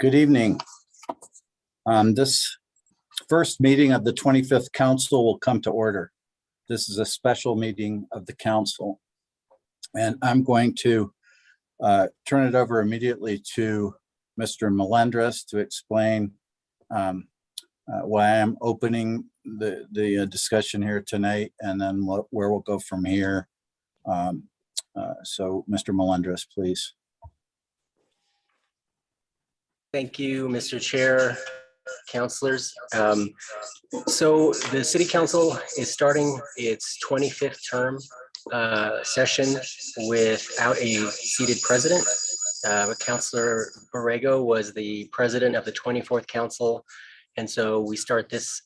Good evening. This first meeting of the 25th Council will come to order. This is a special meeting of the Council. And I'm going to turn it over immediately to Mr. Melendres to explain why I'm opening the discussion here tonight, and then where we'll go from here. So Mr. Melendres, please. Thank you, Mr. Chair, councilors. So the City Council is starting its 25th term session without a seated president. Councilor Borrego was the president of the 24th Council, and so we start this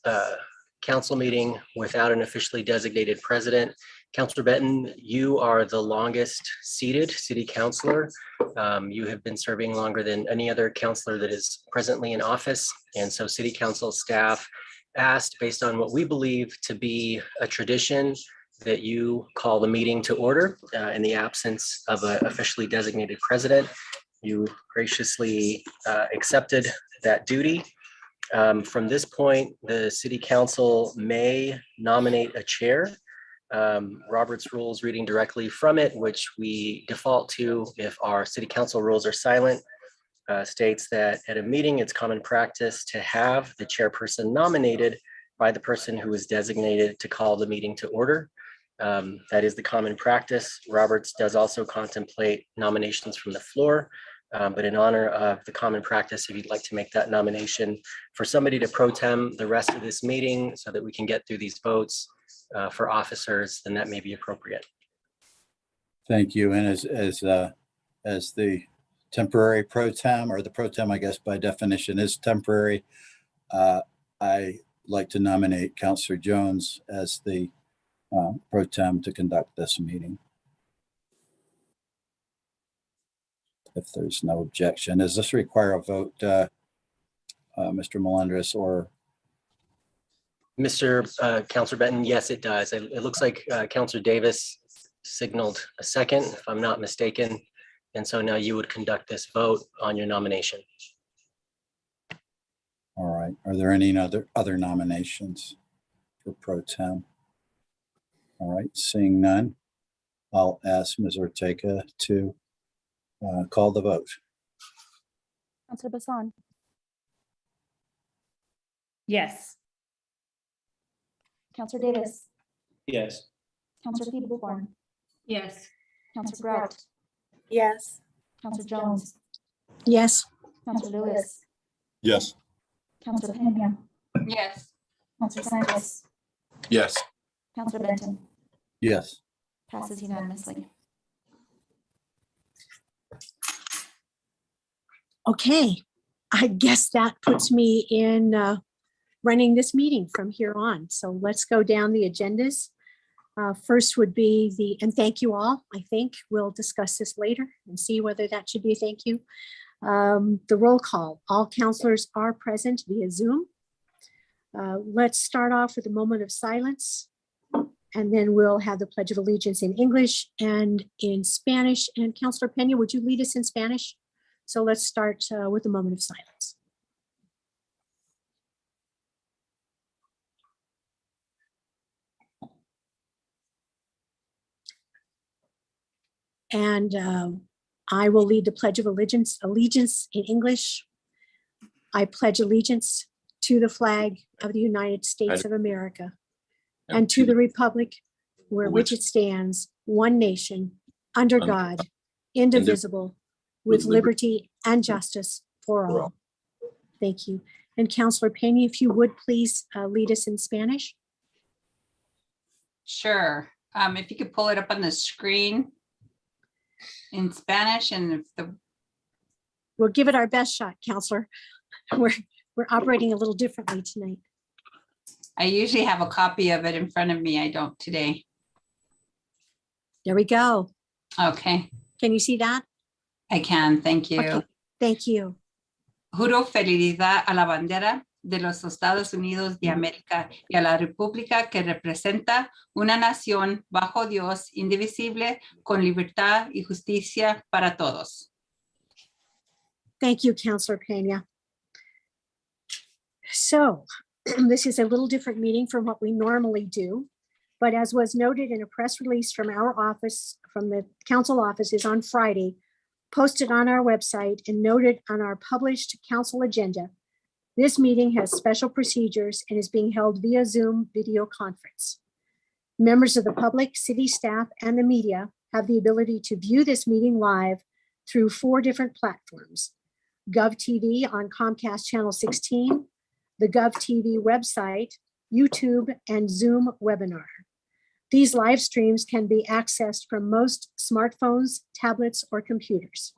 council meeting without an officially designated president. Councilor Benton, you are the longest seated city councilor. You have been serving longer than any other councilor that is presently in office. And so city council staff asked, based on what we believe to be a tradition, that you call the meeting to order in the absence of an officially designated president. You graciously accepted that duty. From this point, the city council may nominate a chair. Robert's rules, reading directly from it, which we default to if our city council rules are silent, states that at a meeting, it's common practice to have the chairperson nominated by the person who is designated to call the meeting to order. That is the common practice. Roberts does also contemplate nominations from the floor, but in honor of the common practice, if you'd like to make that nomination for somebody to pro tem the rest of this meeting so that we can get through these votes for officers, then that may be appropriate. Thank you. And as the temporary pro tem, or the pro tem, I guess by definition is temporary, I like to nominate Councilor Jones as the pro tem to conduct this meeting. If there's no objection, does this require a vote, Mr. Melendres or? Mr. Councilor Benton, yes, it does. It looks like Councilor Davis signaled a second, if I'm not mistaken. And so now you would conduct this vote on your nomination. All right. Are there any other nominations for pro tem? All right. Seeing none, I'll ask Ms. Ortega to call the vote. Councilor Bassan. Yes. Councilor Davis. Yes. Councilor Feeblethorn. Yes. Councilor Grout. Yes. Councilor Jones. Yes. Councilor Lewis. Yes. Councilor Pena. Yes. Councilor Sanchez. Yes. Councilor Benton. Yes. Passes unanimously. Okay, I guess that puts me in running this meeting from here on. So let's go down the agendas. First would be and thank you all. I think we'll discuss this later and see whether that should be a thank you. The roll call. All councilors are present via Zoom. Let's start off with a moment of silence, and then we'll have the Pledge of Allegiance in English and in Spanish. And Councilor Pena, would you lead us in Spanish? So let's start with a moment of silence. And I will lead the Pledge of Allegiance in English. I pledge allegiance to the flag of the United States of America and to the republic for which it stands, one nation, under God, indivisible, with liberty and justice for all. Thank you. And Councilor Pena, if you would please lead us in Spanish. Sure. If you could pull it up on the screen in Spanish, and We'll give it our best shot, Councilor. We're operating a little differently tonight. I usually have a copy of it in front of me. I don't today. There we go. Okay, Can you see that? I can. Thank you. Okay. Thank you. Juro fidelidad a la bandera de los Estados Unidos de América y a la república que representa una nación bajo Dios, indivisible, con libertad y justicia para todos. Thank you, Counselor Pena. So this is a little different meeting from what we normally do. But as was noted in a press release from our office, from the council offices on Friday, posted on our website and noted on our published council agenda, this meeting has special procedures and is being held via Zoom video conference. Members of the public, city staff, and the media have the ability to view this meeting live through 4 different platforms: GovTV on Comcast Channel 16, the GovTV website, YouTube, and Zoom webinar. These live streams can be accessed from most smartphones, tablets, or computers.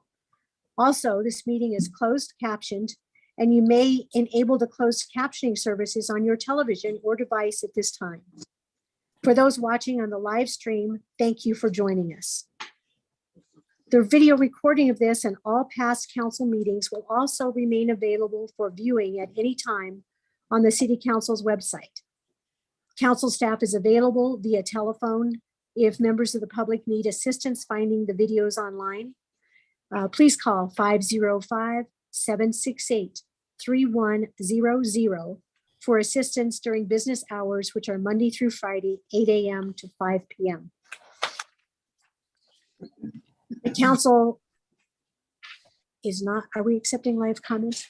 Also, this meeting is closed captioned, and you may enable the closed captioning services on your television or device at this time. For those watching on the live stream, thank you for joining us. The video recording of this and all past council meetings will also remain available for viewing at any time on the City Council's website. Council staff is available via telephone if members of the public need assistance finding the videos online. Please call 505-768-3100 for assistance during business hours, which are Monday through Friday, 8 a.m. to 5 p.m. The council is not, are we accepting live comments?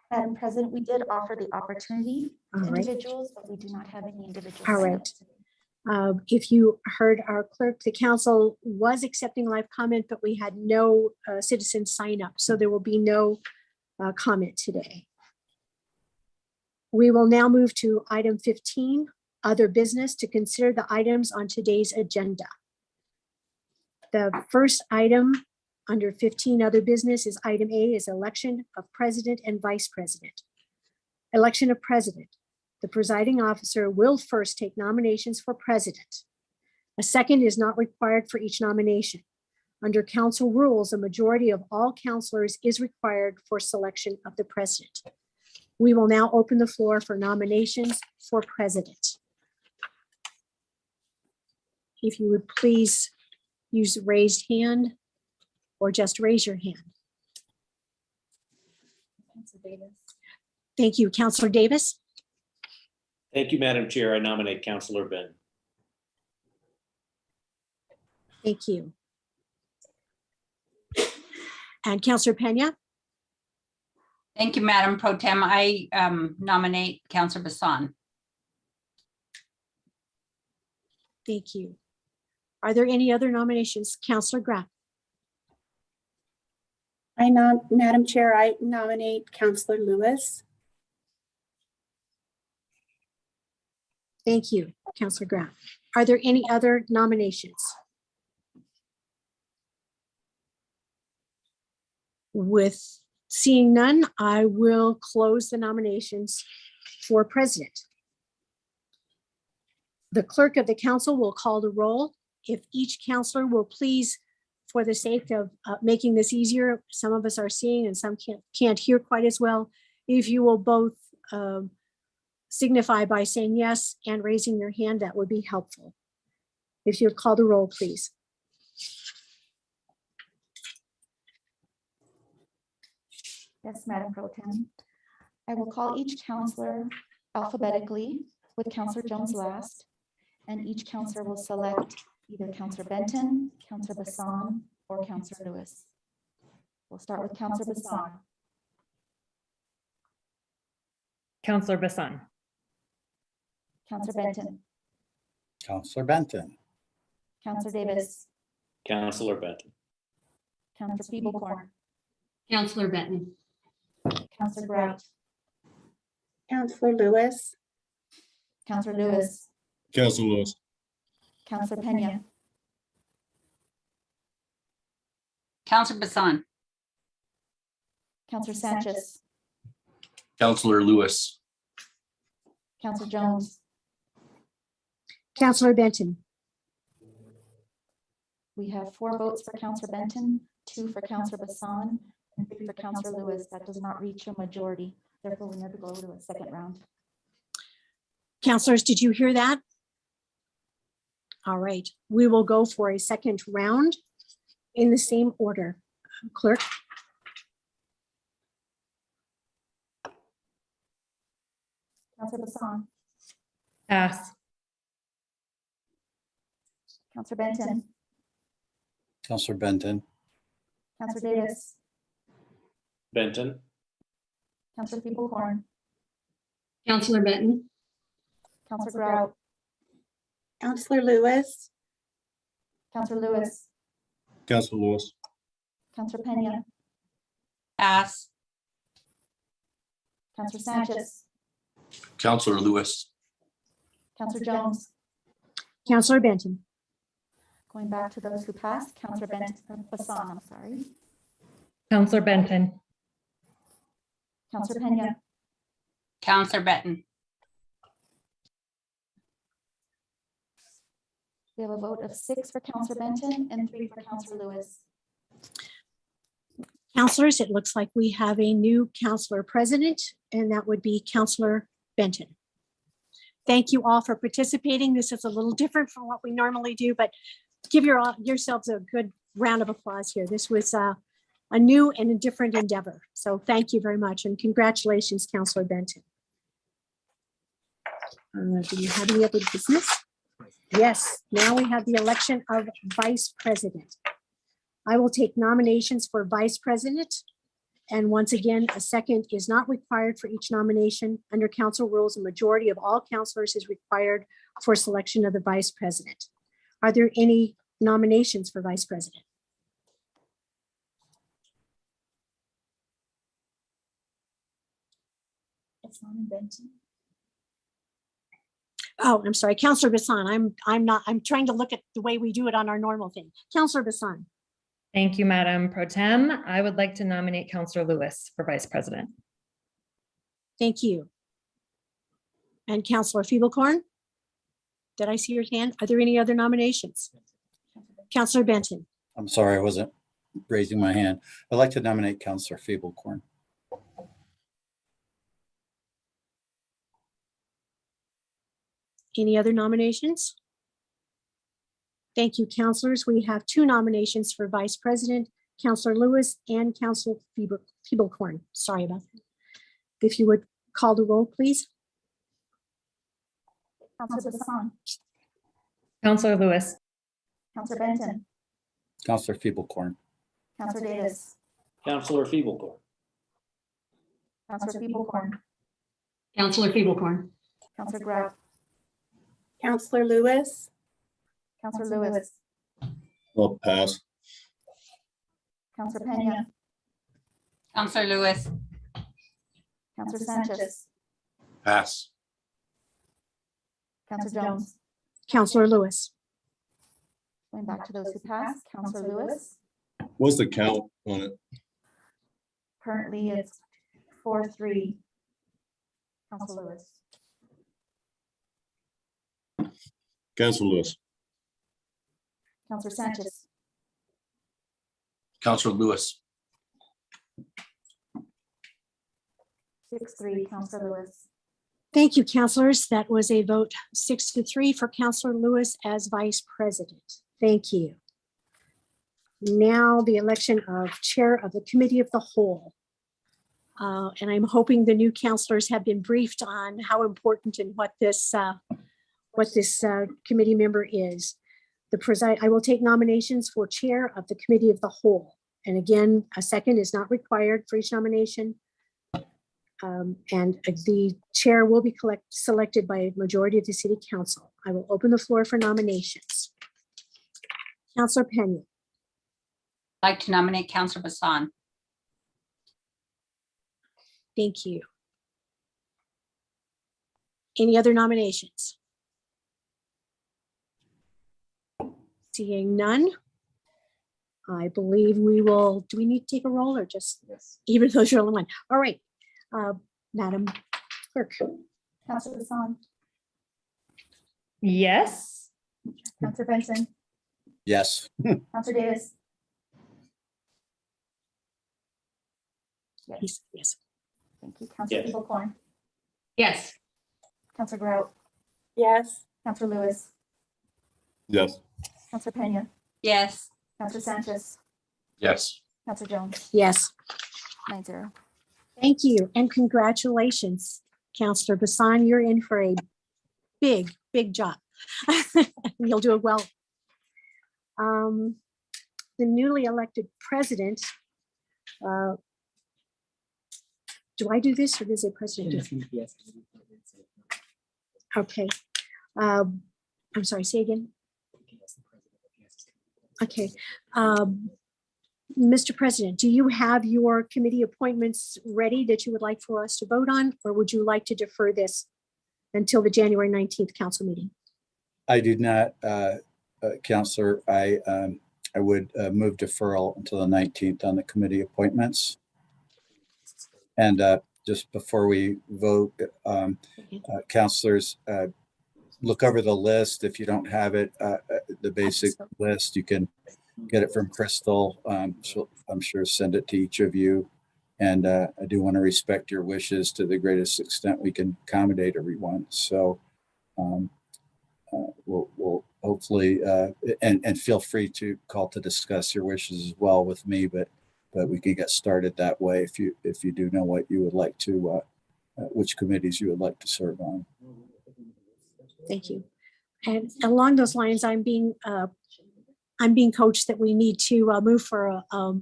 Madam President, we did offer the opportunity All to right. individuals, but we do not have any individuals. All signed up right. today. If you heard our clerk, the council was accepting live comment, but we had no citizens sign up, so there will be no comment today. We will now move to item 15, other business, to consider the items on today's agenda. The first item under 15, other business, is item A, is election of president and vice president. Election of president. The presiding officer will first take nominations for president. A second is not required for each nomination. Under council rules, a majority of all councilors is required for selection of the president. We will now open the floor for nominations for president. If you would please use raised hand or just raise your hand. Councilor Davis. Thank you, Councilor Davis. Thank you, Madam Chair. I nominate Councilor Ben. Thank you. And Councilor Pena. Thank you, Madam Pro Tem. I nominate Councilor Bassan. Thank you. Are there any other nominations? Councilor Graff. Madam Chair, I nominate Councilor Lewis. Thank you, Councilor Graff. Are there any other nominations? With seeing none, I will close the nominations for president. The clerk of the council will call the roll. If each counselor will please, for the sake of making this easier, some of us are seeing and some can't hear quite as well. If you will both signify by saying yes and raising your hand, that would be helpful. If you would call the roll, please. Yes, Madam Pro Tem. I will call each counselor alphabetically with Counselor Jones last, and each counselor will select either Counselor Benton, Counselor Bassan, or Counselor Lewis. We'll start with Counselor Bassan. Counselor Bassan. Counselor Benton. Counselor Benton. Counselor Davis. Councilor Benton. Counselor Peebles. Counselor Benton. Counselor Grout. Councilor Lewis. Counselor Lewis. Councilor Lewis. Counselor Pena. Councilor Bassan. Counselor Sanchez. Councilor Lewis. Counselor Jones. Counselor Benton. We have 4 votes for Counselor Benton, 2 for Counselor Bassan, and 3 for Counselor Lewis. That does not reach a majority. Therefore, we never go to a second round. Counselors, did you hear that? All right, we will go for a second round in the same order. Clerk? Counselor Bassan, Pass. Counselor Benton, Counselor Benton, Counselor Davis, Benton, Counselor Feeble-Corn, Counselor Benton. Counselor Grout, Counselor Lewis, Counselor Lewis, Counselor Lewis. Counselor Pena, Pass. Counselor Sanchez, Counselor Lewis. Counselor Jones. Counselor Benton. Going back to those who passed, Counselor Bassan, I'm sorry. Counselor Benton. Counselor Pena, Counselor Benton. we have a vote of 6 for Counselor Benton and 3 for Counselor Lewis. Counselors, it looks like we have a new counselor president, and that would be Counselor Benton. Thank you all for participating. This is a little different from what we normally do, but give yourselves a good round of applause here. This was a new and a different endeavor. So thank you very much, and congratulations, Counselor Benton. Do you have any other business? Yes, now we have the election of vice president. I will take nominations for vice president. And once again, a second is not required for each nomination. Under council rules, a majority of all councilors is required for selection of the vice president. Are there any nominations for vice president? It's not Benton. Oh, I'm sorry, Counselor Bassan. I'm trying to look at the way we do it on our normal thing. Counselor Bassan. Thank you, Madam Pro Tem. I would like to nominate Counselor Lewis for Vice President. Thank you. And Counselor Feeble-Corn? Did I see your hand? Are there any other nominations? Counselor Benton. I'm sorry, I wasn't raising my hand. I'd like to nominate Counselor Feeble-Corn. Any other nominations? Thank you, counselors. We have 2 nominations for vice president, Counselor Lewis and Counselor Feeble-Corn. Sorry about that. If you would call the roll, please. Counselor Bassan, Counselor Lewis. Counselor Benton, Counselor Feeble-Corn, Counselor Davis, Counselor Feeble-Corn, Counselor Feeble-Corn, Counselor Feeble-Corn. Counselor Grout, Counselor Lewis, Counselor Lewis, I'll pass. Counselor Pena, Counselor Lewis. Counselor Sanchez, Pass. Counselor Jones. Counselor Lewis. Going back to those who passed, Counselor Lewis. What's the count on it? Currently, it's 4-3. Counselor Lewis. Counselor Lewis. Counselor Sanchez, Counselor Lewis. 6-3. Counselor Lewis. Thank you, counselors. That was a vote 6-3 for Counselor Lewis as vice president. Thank you. Now the election of chair of the committee of the whole. And I'm hoping the new counselors have been briefed on how important and what this committee member is. I will take nominations for chair of the committee of the whole. And again, a second is not required for each nomination. And the chair will be selected by a majority of the city council. I will open the floor for nominations. Counselor Pena. I'd like to nominate Counselor Bassan. Thank you. Any other nominations? Seeing none, I believe we will, do we need to take a roll or just, Yes. even though you're only one? All right, Madam Clerk. Counselor Bassan, Yes. Counselor Benson, Yes. Counselor Davis, Yes. thank you. Counselor Yes. Feeble-Corn, Yes. Counselor Grout, yes, Counselor Lewis, Yes. Counselor Pena, Yes. Counselor Sanchez, Yes. Counselor Jones, Yes. 9-0. Thank you and congratulations, Counselor Bassan. You're in for a big, big job. You'll do it well. The newly elected president. Do I do this or does the president do it? Okay. I'm sorry, say again. Okay. Mr. President, do you have your committee appointments ready that you would like for us to vote on, or would you like to defer this until the January 19th council meeting? I do not, Counselor. I would move deferral until the 19th on the committee appointments. And just before we vote, counselors, look over the list. If you don't have it, the basic list, you can get it from Crystal. So I'm sure send it to each of you. And I do want to respect your wishes to the greatest extent we can accommodate everyone. So we'll hopefully, and feel free to call to discuss your wishes as well with me, but we can get started that way if you do know what you would like to, which committees you would like to serve on. Thank you. And along those lines, I'm being coached that we need to move for a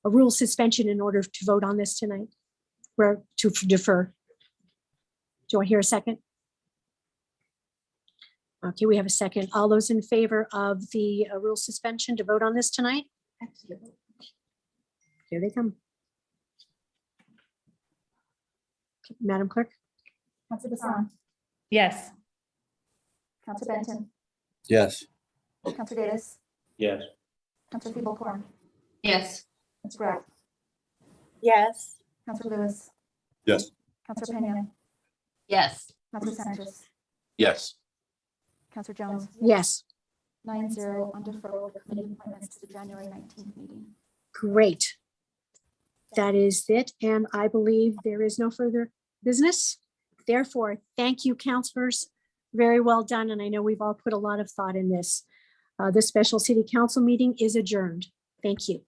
rule suspension in order to vote on this tonight, or to defer. Do I hear a second? Okay, we have a second. All those in favor of the rule suspension to vote on this tonight? Here they come. Okay, Madam Clerk? Counselor Bassan, Yes. Counselor Benton, Yes. Counselor Davis, Yes. Counselor Thibault-Corin, Yes. Counselor Graff, Yes. Counselor Lewis, Yes. Counselor Pena, Yes. Counselor Sanchez, Yes. Counselor Jones, Yes. 9-0 on deferral of committee appointments to the January 19th meeting. Great. That is it. And I believe there is no further business. Therefore, thank you, counselors. Very well done. And I know we've all put a lot of thought in this. The special city council meeting is adjourned. Thank you.